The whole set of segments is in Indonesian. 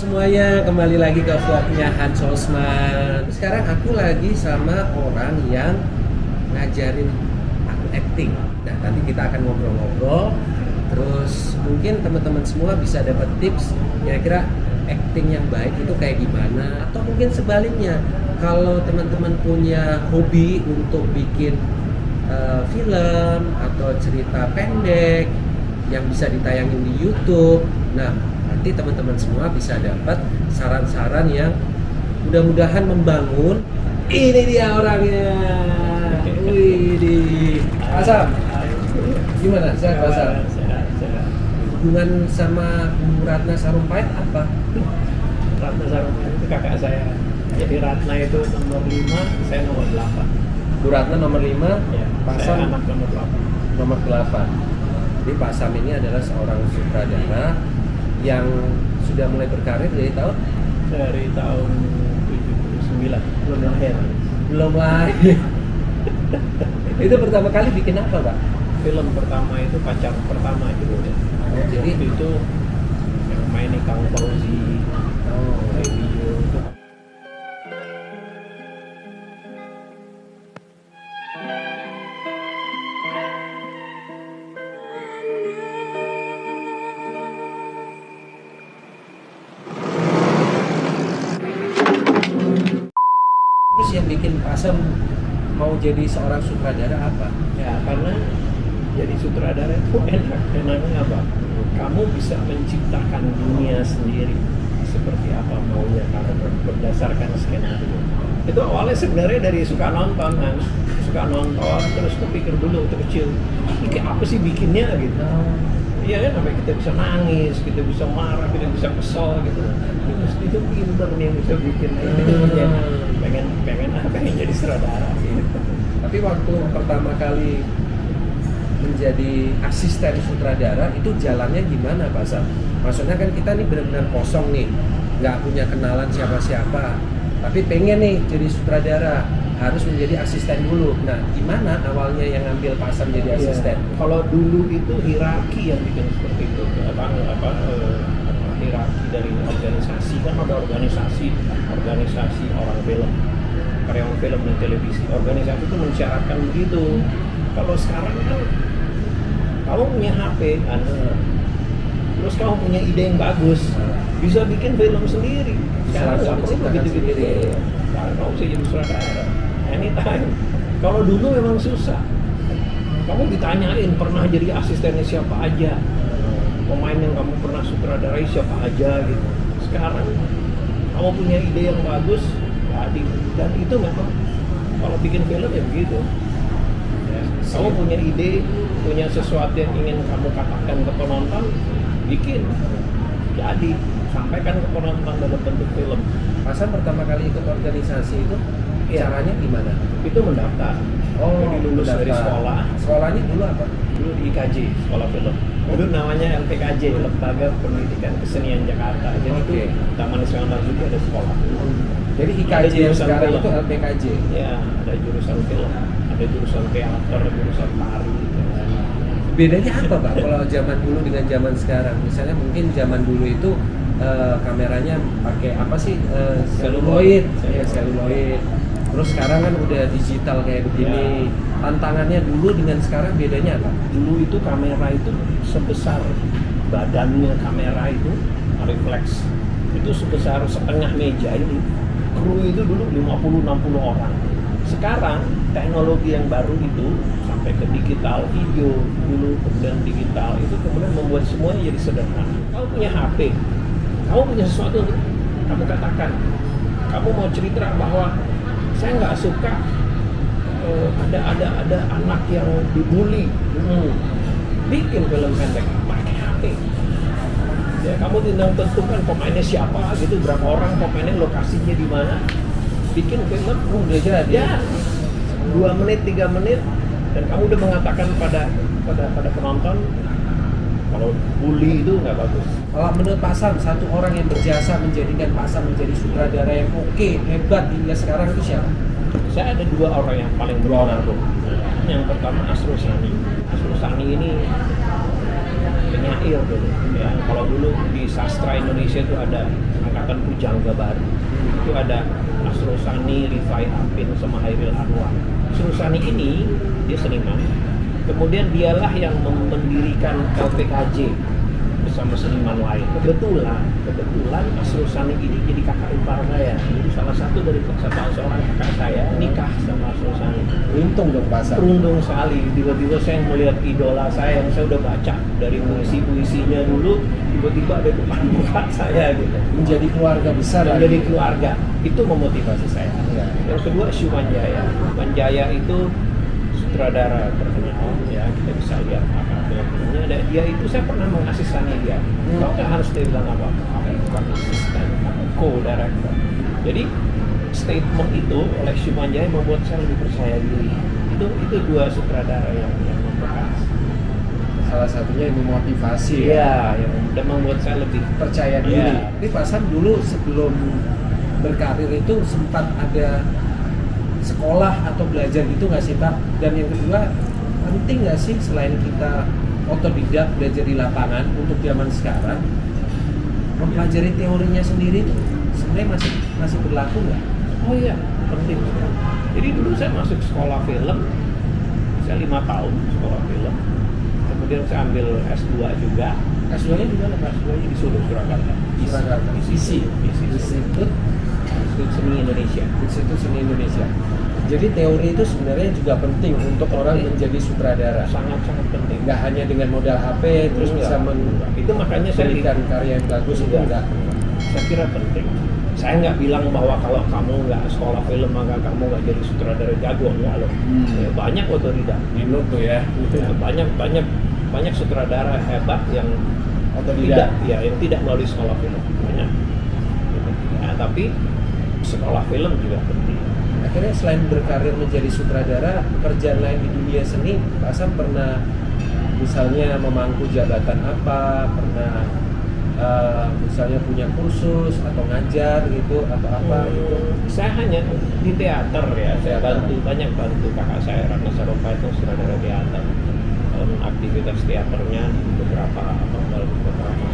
semuanya, kembali lagi ke vlognya Hans Hosman. Sekarang aku lagi sama orang yang ngajarin aku acting. Nah, nanti kita akan ngobrol-ngobrol. Terus mungkin teman-teman semua bisa dapat tips kira-kira acting yang baik itu kayak gimana. Atau mungkin sebaliknya, kalau teman-teman punya hobi untuk bikin film atau cerita pendek yang bisa ditayangin di YouTube. Nah, nanti teman-teman semua bisa dapat saran-saran yang mudah-mudahan membangun. Ini dia orangnya. Wih, di Asam. Gimana? Sehat, Asam? Sehat. Hubungan sama Bu Ratna Sarumpait apa? Ratna Sarumpait itu kakak saya. Jadi Ratna itu nomor 5, saya nomor 8. Bu Ratna nomor 5, Ya, Pak saya Sam anak nomor 8. nomor 8. Jadi Pak Sam ini adalah seorang sutradara yang sudah mulai berkarir dari tahun Dari tahun 79, belum lahir. belum lahir. Itu pertama kali bikin apa, Pak? Film pertama itu Pacar Pertama judulnya. Jadi Waktu itu yang main Kang Fauzi, Rio. terus yang bikin Pak Sam mau jadi seorang sutradara apa? Ya, karena jadi sutradara itu enak. Enaknya apa? Kamu bisa menciptakan dunia sendiri seperti apa maunya kamu berdasarkan skenario. Itu awalnya sebenarnya dari suka nonton kan, terus kepikir dulu waktu kecil, ini kayak apa sih bikinnya gitu. Iya kan, sampai kita bisa nangis, kita bisa marah, kita bisa kesel gitu. Itu pinter nih yang bisa bikin. Pengen jadi sutradara gitu. Tapi waktu pertama kali menjadi asisten sutradara itu jalannya gimana, Pak Sam? Maksudnya kan kita nih benar-benar kosong nih, nggak punya kenalan siapa-siapa, tapi pengen nih jadi sutradara, harus menjadi asisten dulu. Nah, gimana awalnya yang ngambil Pak Sam jadi asisten? Ya, kalau dulu itu hierarki yang bikin seperti itu, hierarki dari organisasi. Kan ada organisasi orang film, karyawan film dan televisi. Organisasi itu mensyaratkan begitu. Kalau sekarang kan kamu punya HP kan, terus kamu punya ide yang bagus, bisa bikin film sendiri. Sekarang nggak perlu begitu-gitu. Sekarang kamu bisa jadi sutradara anytime. Kalau dulu memang susah. Kamu ditanyain pernah jadi asistennya siapa aja, pemain yang kamu pernah sutradarai siapa aja gitu. Sekarang kamu punya ide yang bagus, dan itu memang kalau bikin film ya begitu. Ya, kamu punya ide, punya sesuatu yang ingin kamu katakan ke penonton, bikin, jadi sampaikan ke penonton dalam bentuk film. Pak Sam pertama kali ikut organisasi itu caranya gimana? Itu mendaftar. Jadi lulus dari sekolah. Sekolahnya dulu apa? Dulu di IKJ, sekolah film. Dulu namanya LPKJ, Lembaga Pendidikan Kesenian Jakarta. Jadi itu Taman Nasional Marzuki ada sekolah. Jadi IKJ yang sekarang itu LPKJ. Ya, ada jurusan film, ada jurusan teater, jurusan tari. Bedanya apa, Pak? Kalau zaman dulu dengan zaman sekarang? Misalnya mungkin zaman dulu itu kameranya pakai apa sih? Seluloid. Ya, seluloid. Terus sekarang kan udah digital kayak begini. Tantangannya dulu dengan sekarang bedanya apa? Dulu itu kamera itu sebesar badannya kamera itu, refleks itu sebesar setengah meja ini. Kru itu dulu 50-60 orang. Sekarang teknologi yang baru itu sampai ke digital video dulu, kemudian digital itu kemudian membuat semuanya jadi sederhana. Kamu punya HP, kamu punya sesuatu untuk kamu katakan. Kamu mau cerita bahwa saya nggak suka ada anak yang dibully. Bikin film pendek pakai HP. Ya, kamu tinggal tentukan pemainnya siapa gitu, berapa orang pemainnya, lokasinya di mana. Bikin film Udah jadi. ya 2 menit 3 menit dan kamu udah mengatakan pada penonton kalau bully itu nggak bagus. Kalau menurut Pak Sam, satu orang yang berjasa menjadikan Pak Sam menjadi sutradara yang oke, hebat hingga sekarang itu siapa? Saya ada 2 orang yang paling berpengaruh. Yang pertama Asrul Sani. Asrul Sani ini penyair dulu. Ya, kalau dulu di sastra Indonesia itu ada angkatan pujangga baru. Itu ada Asrul Sani, Rifai Apin, sama Hairil Anwar. Asrul Sani ini dia seniman. Kemudian dialah yang mendirikan LPKJ bersama seniman lain. Kebetulan Asrul Sani ini jadi kakak ipar saya. Jadi salah satu dari seorang kakak saya nikah sama Asrul Sani. Untung dong pasar. Beruntung sekali. Tiba-tiba saya melihat idola saya yang saya udah baca dari puisi-puisinya dulu, tiba-tiba ada depan muka saya gitu. Menjadi keluarga besar. Menjadi keluarga. Itu memotivasi saya. Ya. Yang kedua Syumanjaya. Syumanjaya itu sutradara terkenal, ya kita bisa lihat filmnya. Dan dia itu saya pernah mengasistani dia. Kalau nggak harus dia bilang apa, bukan asisten, co-director. Jadi statement itu oleh Syumanjaya membuat saya lebih percaya diri. Itu dua sutradara yang membekas. Salah satunya yang memotivasi Iya, yang dan membuat saya lebih percaya diri. Iya. Ini Pak Sam dulu sebelum berkarir itu sempat ada sekolah atau belajar gitu nggak sih Pak? Dan yang kedua, penting nggak sih selain kita otodidak belajar di lapangan untuk zaman sekarang, mempelajari teorinya sendiri tuh sebenarnya masih berlaku nggak? Oh iya, penting. Jadi dulu saya masuk sekolah film, saya 5 tahun sekolah film. Kemudian saya ambil S2 juga. S2-nya di mana Pak? S2-nya di Surakarta. Surakarta. ISI. Institut Seni Indonesia. Institut Seni Indonesia. Jadi teori itu sebenarnya juga penting untuk orang menjadi sutradara. Sangat-sangat penting. Nggak hanya dengan modal HP terus bisa itu makanya saya memberikan karya yang bagus itu enggak. Saya kira penting. Saya nggak bilang bahwa kalau kamu nggak sekolah film maka kamu nggak jadi sutradara jago, enggak loh. Ya, banyak otodidak. Minum tuh ya. Ya, banyak sutradara hebat yang Otodidak. yang tidak melalui sekolah film. Banyak. Ya, tapi sekolah film juga penting. Akhirnya selain berkarir menjadi sutradara, pekerjaan lain di dunia seni, Pak Sam pernah misalnya memangku jabatan apa, pernah misalnya punya kursus atau ngajar gitu atau apa gitu. Saya hanya di teater ya, saya Teater. banyak bantu kakak saya Ratna Sarumpait itu sutradara teater. Aktivitas teaternya di beberapa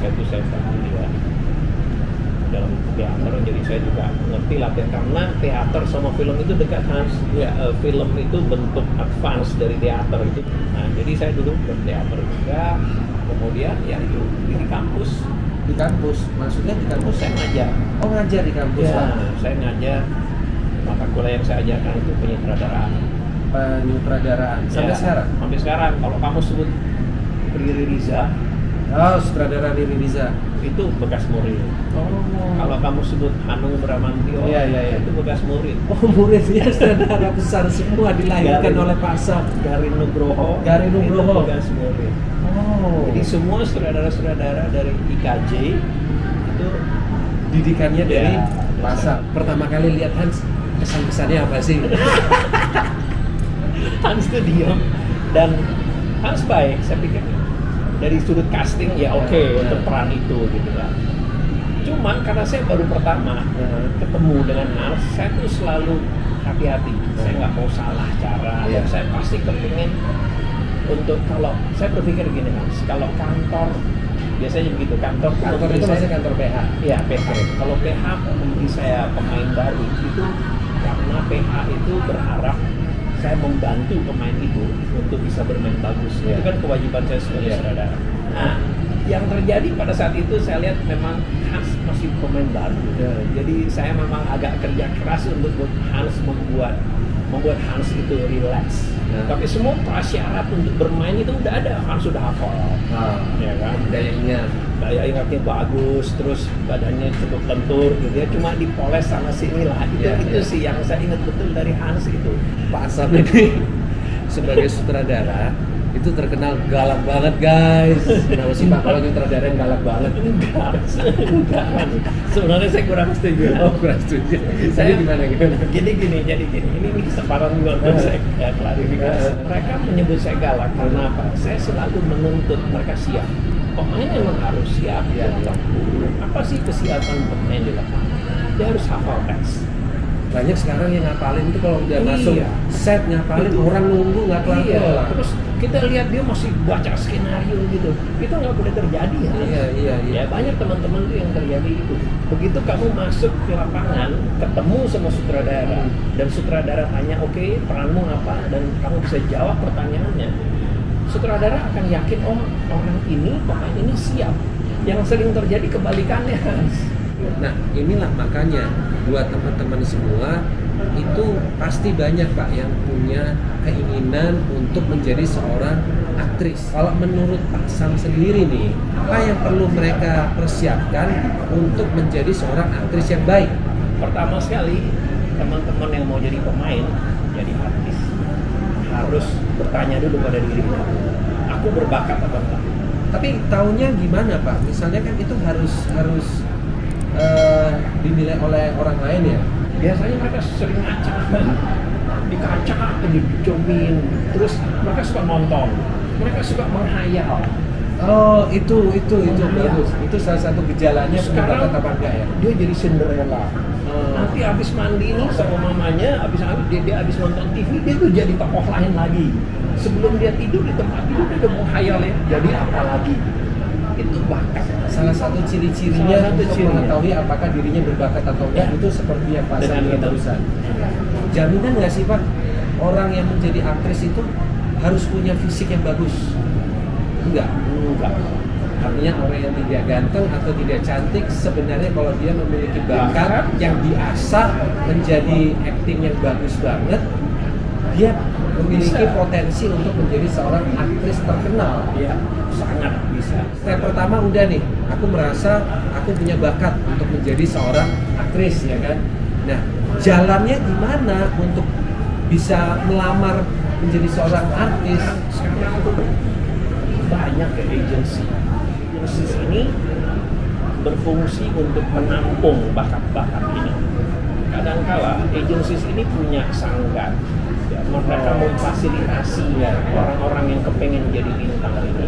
saya bantu dia dalam teater, jadi saya juga ngerti lah karena teater sama film itu dekat Hans. Film itu bentuk advance dari teater itu. Nah, jadi saya dulu berteater juga, kemudian ya itu di kampus. Di kampus, maksudnya di kampus Saya ngajar. Oh ngajar di kampus Ya, Pak? saya ngajar. Mata kuliah yang saya ajarkan itu penyutradaraan. Penyutradaraan sampai Ya, sekarang? Sampai sekarang. Kalau kamu sebut Riri Riza, Oh, sutradara Riri Riza. itu bekas murid. Oh. Kalau kamu sebut Hanung Bramantio, Iya. itu bekas murid. Oh, muridnya sutradara besar semua dilahirkan oleh Pak Sam. Garin Nugroho, itu bekas murid. Oh. Jadi semua sutradara-sutradara dari IKJ itu didikannya dari Ya, Pak Sam. Pertama kali lihat Hans, kesan-kesannya apa sih? Hans itu diam dan Hans baik, saya pikir dari sudut casting ya oke, untuk peran itu gitu kan. Cuman karena saya baru pertama ketemu dengan Hans, saya tuh selalu hati-hati. Saya nggak mau salah cara. Iya. Saya pasti kepingin untuk kalau saya berpikir gini Hans, kalau kantor biasanya begitu, kantor Kantor itu memberi masih saya- kantor PH. Iya, PH. Kalau PH memberi saya pemain baru itu karena PH itu berharap saya membantu pemain itu untuk bisa bermain bagus. Iya. Itu kan kewajiban saya sebagai Iya. sutradara. Nah, yang terjadi pada saat itu saya lihat memang Hans masih pemain baru. Iya. Jadi saya memang agak kerja keras untuk Hans membuat Hans itu relax. Nah. Tapi semua prasyarat untuk bermain itu udah ada, Hans sudah hafal. Ya kan? Daya ingat. Daya ingatnya bagus, terus badannya cukup lentur gitu ya, cuma dipoles sana sini lah. Itu Ya. sih yang saya ingat betul dari Hans itu. Pak Sam ini sebagai sutradara itu terkenal galak banget guys. Kenapa sih Pak kalau sutradara yang galak banget? Enggak. Sebenarnya saya kurang setuju. Oh kurang setuju. Saya gimana? Jadi gini. Ini kesempatan juga untuk saya klarifikasi. Mereka menyebut saya galak karena apa? Saya selalu menuntut mereka siap. Pemain memang harus siap. Iya. Apa sih kesiapan pemain di lapangan? Dia harus hafal teks. banyak sekarang yang ngapalin itu kalau udah masuk Iya. set ngapalin Itu. orang nunggu nggak kelar. Iya, terus kita lihat dia masih baca skenario gitu. Itu nggak boleh terjadi ya. Iya. Ya banyak teman-teman tuh yang terjadi itu. Begitu kamu masuk ke lapangan, ketemu sama sutradara dan sutradara tanya, oke, peranmu apa, dan kamu bisa jawab pertanyaannya. Sutradara akan yakin, oh orang ini, pemain ini siap. Yang sering terjadi kebalikannya. Nah, inilah makanya buat teman-teman semua itu pasti banyak Pak yang punya keinginan untuk menjadi seorang aktris. Kalau menurut Pak Sam sendiri nih, apa yang perlu mereka persiapkan untuk menjadi seorang aktris yang baik? Pertama sekali, teman-teman yang mau jadi pemain, jadi artis, harus bertanya dulu pada diri, aku berbakat apa enggak? Tapi tahunya gimana Pak? Misalnya kan itu harus dinilai oleh orang lain ya. Biasanya mereka sering ngaca, di kaca, dicomin, terus mereka suka nonton, mereka suka menghayal. Oh, itu Iya. bagus. Itu salah satu gejalanya punya bakat apa enggak ya? Dia jadi Cinderella. Oh. Nanti abis mandi nih sama mamanya, dia abis nonton TV, dia tuh jadi tokoh lain lagi. Sebelum dia tidur di tempat tidur, dia udah menghayal ya, jadi apa lagi? Itu bakat. Salah satu ciri-cirinya Salah satu untuk cirinya. mengetahui apakah dirinya berbakat atau enggak Ya. itu seperti yang Pak Dengan Sam itu. barusan. Jaminan nggak sih Pak orang yang menjadi aktris itu harus punya fisik yang bagus? Enggak. Enggak. Artinya orang yang tidak ganteng atau tidak cantik sebenarnya kalau dia memiliki bakat yang diasah menjadi acting yang bagus banget, dia memiliki Bisa. potensi untuk menjadi seorang aktris terkenal. Ya, sangat bisa. Step pertama udah nih, aku merasa aku punya bakat untuk menjadi seorang aktris ya kan. Nah, jalannya gimana untuk bisa melamar menjadi seorang artis? Sekarang tuh banyak ya agensi. Agensi ini berfungsi untuk menampung bakat-bakat ini. Kadangkala agensi ini punya sanggar. Ya, mereka memfasilitasi ya orang-orang yang kepengen jadi bintang ini.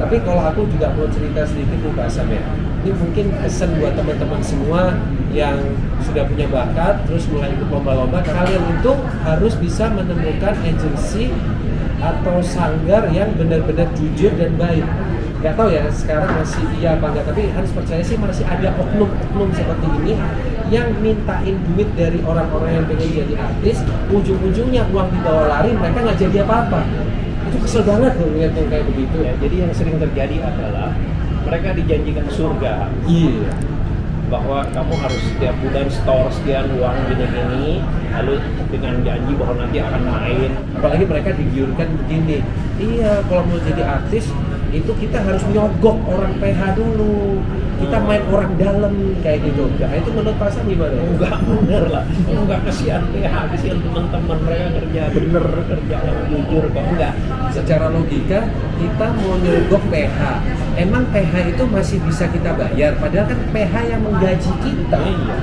Tapi kalau aku juga mau cerita sedikit nih Pak Sam ya. Ini mungkin pesan buat teman-teman semua yang sudah punya bakat terus mulai ikut lomba-lomba, kalian itu harus bisa menemukan agensi atau sanggar yang benar-benar jujur dan baik. Gak tahu ya sekarang masih iya apa enggak, tapi harus percaya sih masih ada oknum-oknum seperti ini yang mintain duit dari orang-orang yang pengen jadi artis, ujung-ujungnya uang dibawa lari, mereka nggak jadi apa-apa. Itu kesel banget loh lihat yang kayak begitu. Ya, jadi yang sering terjadi adalah mereka dijanjikan surga. Iya. Bahwa kamu harus setiap bulan store sekian uang gini-gini, lalu dengan janji bahwa nanti akan main. Apalagi mereka digiurkan begini, iya kalau mau jadi artis itu kita harus nyogok orang PH dulu, kita main orang dalam kayak gitu. Nah itu menurut Pak Sam gimana? Enggak bener lah, enggak, kasihan PH, kasihan teman-teman mereka kerja bener, kerja yang jujur kok enggak. Secara logika kita mau nyogok PH, emang PH itu masih bisa kita bayar, padahal kan PH yang menggaji kita. Iya.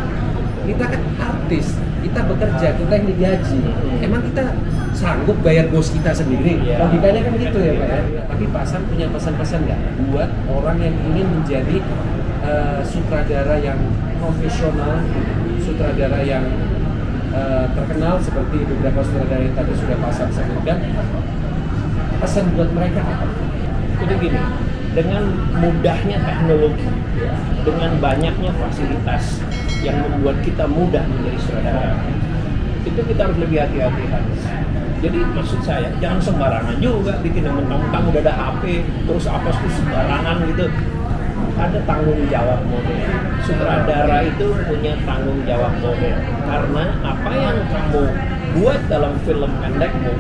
Kita kan artis, kita bekerja, kita yang digaji. Emang kita sanggup bayar bos kita sendiri? Iya. Logikanya kan gitu ya Pak ya. Tapi Pak Sam punya pesan-pesan nggak buat orang yang ingin menjadi sutradara yang profesional, sutradara yang terkenal seperti beberapa sutradara yang tadi sudah Pak Sam sebutkan? Pesan buat mereka apa? Jadi gini, dengan mudahnya teknologi, dengan banyaknya fasilitas yang membuat kita mudah menjadi sutradara, itu kita harus lebih hati-hati. Jadi maksud saya, jangan sembarangan juga bikin yang mentang-mentang udah ada HP, terus apa sih sembarangan gitu. Ada tanggung jawab model. Sutradara itu punya tanggung jawab model. Karena apa yang kamu buat dalam film pendekmu,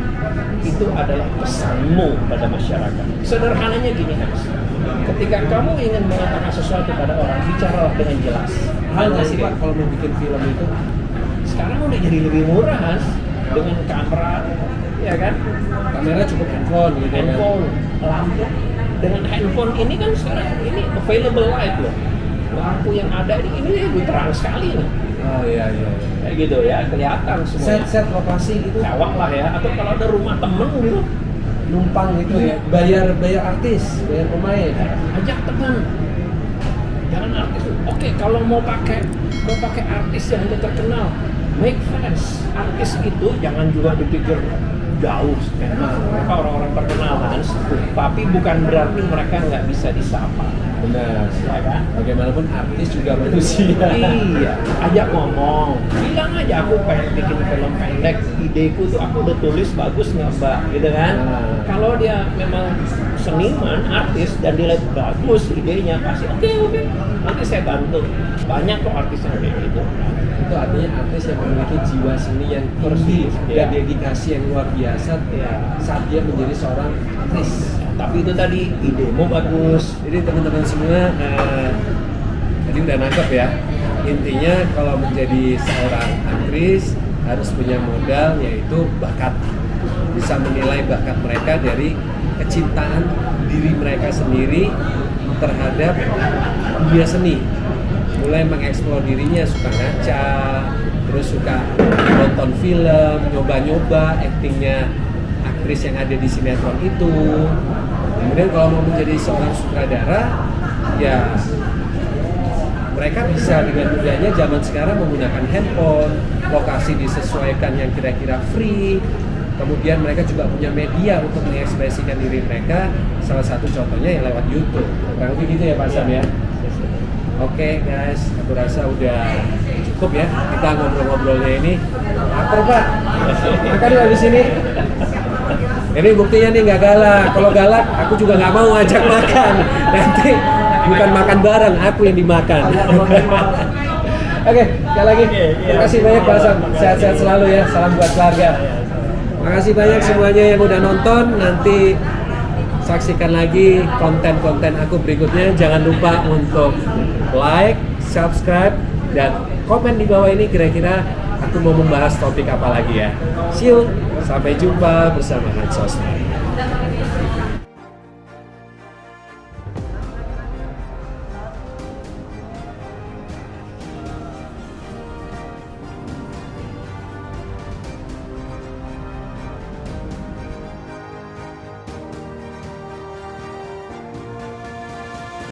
itu adalah pesanmu pada masyarakat. Sederhananya gini Hans, ketika kamu ingin mengatakan sesuatu pada orang, bicaralah dengan jelas. Hal nggak sih Pak kalau mau bikin film itu? Sekarang udah jadi lebih murah Hans, dengan kamera, ya kan? Kamera cukup handphone gitu kan? Handphone, lampu. Dengan handphone ini kan sekarang ini available light loh. Lampu yang ada ini lebih terang sekali nih. Oh iya. Kayak gitu ya, kelihatan semua. Set lokasi gitu, Cawak lah ya, atau kalau ada rumah temen gitu, numpang gitu ya, bayar artis, bayar pemain. ajak teman. Jangan artis. Oke, kalau mau pakai artis yang udah terkenal, make friends. Artis itu jangan juga dipikir jauh, memang mereka orang-orang terkenal kan, tapi bukan berarti mereka nggak bisa disapa. Benar, Ya kan? bagaimanapun artis juga manusia. Iya, ajak ngomong, bilang aja aku pengen bikin film pendek, ideku tuh aku udah tulis bagus nggak mbak, gitu kan? Nah. Kalau dia memang seniman, artis dan dia lihat bagus idenya, pasti oke, nanti saya bantu. Banyak kok artis yang kayak gitu. Itu artinya artis yang memiliki jiwa seni yang tinggi Persis, dan ya. dedikasi yang luar biasa Ya. saat dia menjadi seorang artis. Tapi itu tadi idemu bagus. Jadi teman-teman semua, tadi udah nangkep ya. Intinya kalau menjadi seorang aktris harus punya modal, yaitu bakat. Bisa menilai bakat mereka dari kecintaan diri mereka sendiri terhadap dunia seni. Mulai mengeksplor dirinya, suka ngaca, terus suka nonton film, nyoba-nyoba aktingnya aktris yang ada di sinetron itu. Kemudian kalau mau menjadi seorang sutradara, ya mereka bisa dengan mudahnya zaman sekarang menggunakan handphone, lokasi disesuaikan yang kira-kira free. Kemudian mereka juga punya media untuk mengekspresikan diri mereka. Salah satu contohnya yang lewat YouTube. Kurang lebih gitu ya Pak Sam ya. Oke guys, aku rasa udah cukup ya kita ngobrol-ngobrolnya ini. Lapar Pak, makan yuk habis ini. Ini buktinya nih nggak galak. Kalau galak, aku juga nggak mau ngajak makan. Nanti bukan makan bareng, aku yang dimakan. Oke, sekali lagi. Terima kasih banyak Pak Sam. Sehat-sehat selalu ya. Salam buat keluarga. Makasih banyak semuanya yang udah nonton. Nanti saksikan lagi konten-konten aku berikutnya. Jangan lupa untuk like, subscribe, dan komen di bawah ini kira-kira aku mau membahas topik apa lagi ya. See you, sampai jumpa bersama Hans Sosmed.